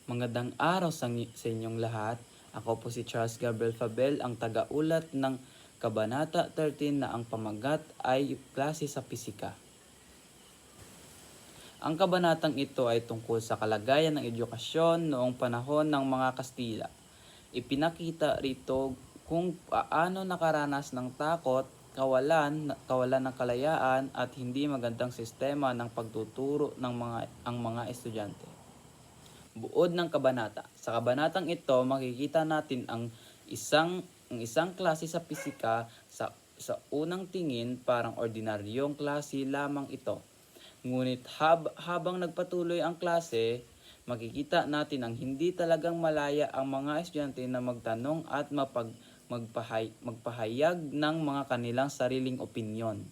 Magandang araw sa inyong lahat. Ako po si Charles Gabriel Fabel, ang taga-ulat ng Kabanata 13 na ang pamagat ay klase sa pisika. Ang kabanatang ito ay tungkol sa kalagayan ng edukasyon noong panahon ng mga Kastila. Ipinakita rito kung paano nakaranas ng takot, kawalan ng kalayaan at hindi magandang sistema ng pagtuturo ng mga estudyante. Buod ng kabanata. Sa kabanatang ito, makikita natin ang isang klase sa pisika sa unang tingin parang ordinaryong klase lamang ito. Ngunit habang nagpatuloy ang klase, makikita natin ang hindi talagang malaya ang mga estudyante na magtanong at magpahayag ng mga kanilang sariling opinyon.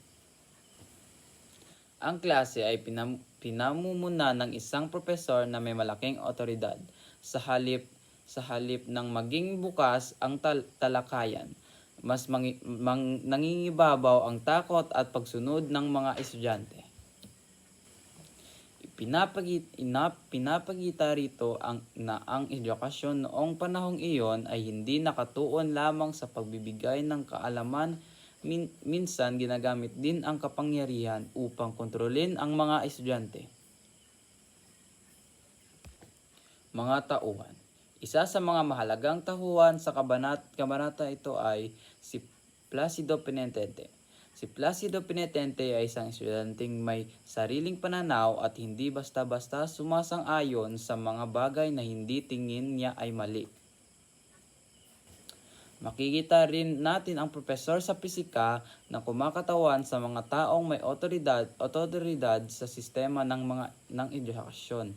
Ang klase ay pinamumuna ng isang profesor na may malaking otoridad. Sa halip ng maging bukas ang talakayan, mas nangingibabaw ang takot at pagsunod ng mga estudyante. Pinapagita rito ang edukasyon noong panahong iyon ay hindi nakatuon lamang sa pagbibigay ng kaalaman. Minsan ginagamit din ang kapangyarihan upang kontrolin ang mga estudyante. Mga tauhan. Isa sa mga mahalagang tauhan sa kabanata ito ay si Placido Penitente. Si Placido Penitente ay isang estudyanteng may sariling pananaw at hindi basta-basta sumasang-ayon sa mga bagay na hindi tingin niya ay mali. Makikita rin natin ang profesor sa pisika na kumakatawan sa mga taong may otoridad sa sistema ng edukasyon.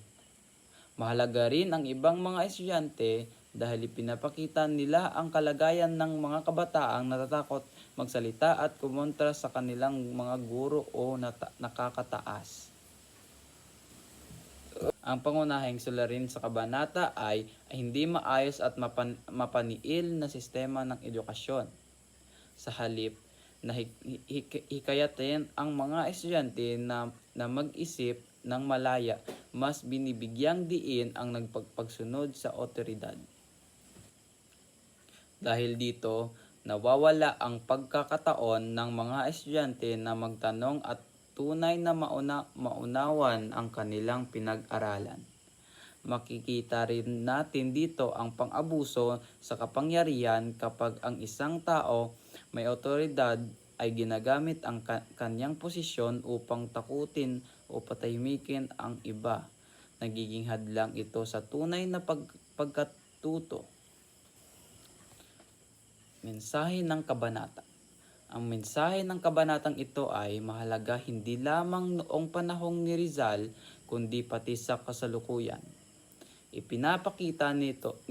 Mahalaga rin ang ibang mga estudyante dahil ipinapakita nila ang kalagayan ng mga kabataang natatakot magsalita at kumontra sa kanilang mga guro o nakakataas. Ang pangunahing suliranin sa kabanata ay hindi maayos at mapaniil na sistema ng edukasyon. Sa halip na hikayatin ang mga estudyante na mag-isip ng malaya, mas binibigyang diin ang nagpagsunod sa otoridad. Dahil dito, nawawala ang pagkakataon ng mga estudyante na magtanong at tunay na maunawan ang kanilang pinag-aralan. Makikita rin natin dito ang pang-abuso sa kapangyarihan kapag ang isang tao may otoridad ay ginagamit ang kanyang posisyon upang takutin o patahimikin ang iba. Nagiging hadlang ito sa tunay na pagkatuto. Mensahe ng kabanata. Ang mensahe ng kabanatang ito ay mahalaga hindi lamang noong panahong ni Rizal kundi pati sa kasalukuyan. Ipinapakita nito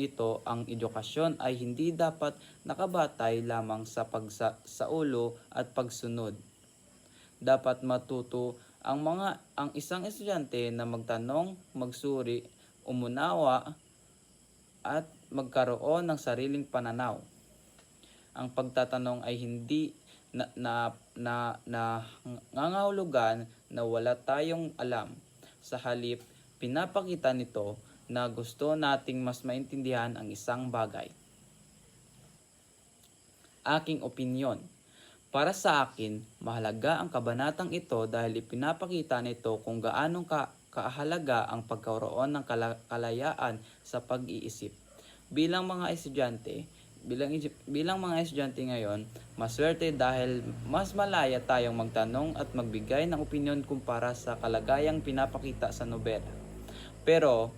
ang edukasyon ay hindi dapat nakabatay lamang sa pagsaulo at pagsunod. Dapat matuto ang isang estudyante na magtanong, magsuri, umunawa at magkaroon ng sariling pananaw. Ang pagtatanong ay hindi nangangahulugan na wala tayong alam. Sa halip, pinapakita nito na gusto nating mas maintindihan ang isang bagay. Aking opinyon. Para sa akin, mahalaga ang kabanatang ito dahil ipinapakita nito kung gaano kahalaga ang pagkaroon ng kalayaan sa pag-iisip. Bilang mga estudyante ngayon, maswerte dahil mas malaya tayong magtanong at magbigay ng opinyon kumpara sa kalagayang pinapakita sa nobela. Pero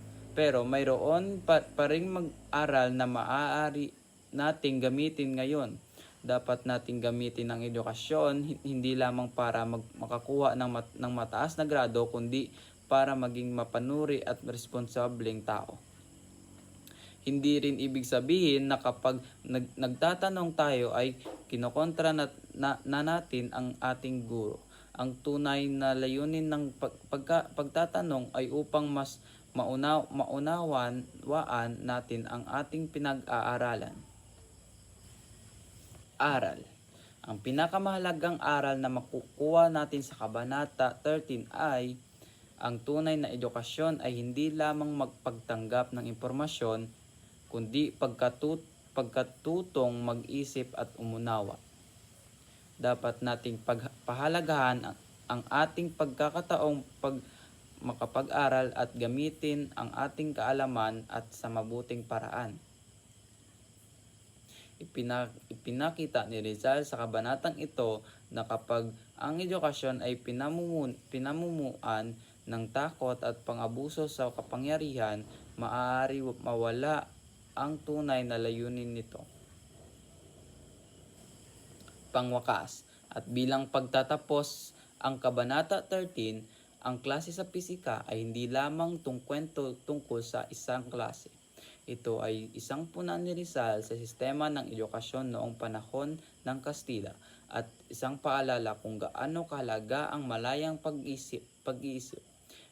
mayroon pa ring mag-aral na maaari nating gamitin ngayon. Dapat nating gamitin ang edukasyon hindi lamang para makakuha ng mataas na grado kundi para maging mapanuri at responsableng tao. Hindi rin ibig sabihin na kapag nagtatanong tayo ay kinokontra na natin ang ating guro. Ang tunay na layunin ng pagtatanong ay upang mas maunawaan natin ang ating pinag-aaralan. Aral. Ang pinakamahalagang aral na makukuha natin sa Kabanata 13 ay Ang tunay na edukasyon ay hindi lamang magpagtanggap ng impormasyon, kundi pagkatutong mag-isip at umunawa. Dapat nating pahalagahan ang ating pagkakataong makapag-aral at gamitin ang ating kaalaman at sa mabuting paraan. Ipinakita ni Rizal sa kabanatang ito na kapag ang edukasyon ay pinamumuan ng takot at pang-abuso sa kapangyarihan, maaari mawala ang tunay na layunin nito. Pangwakas, at bilang pagtatapos ang Kabanata 13, ang klase sa pisika ay hindi lamang kwento tungkol sa isang klase. Ito ay isang puna ni Rizal sa sistema ng edukasyon noong panahon ng Kastila at isang paalala kung gaano kahalaga ang malayang pag-iisip.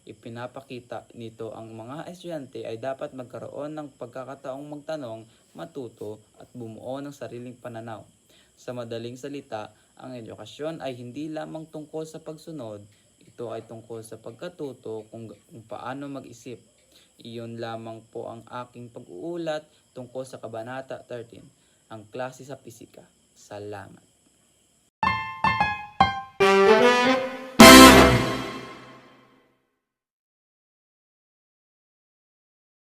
Ipinapakita nito ang mga estudyante ay dapat magkaroon ng pagkakataong magtanong, matuto at bumuo ng sariling pananaw. Sa madaling salita, ang edukasyon ay hindi lamang tungkol sa pagsunod, ito ay tungkol sa pagkatuto kung paano mag-isip. Iyon lamang po ang aking pag-uulat tungkol sa Kabanata 13, ang klase sa pisika. Salamat.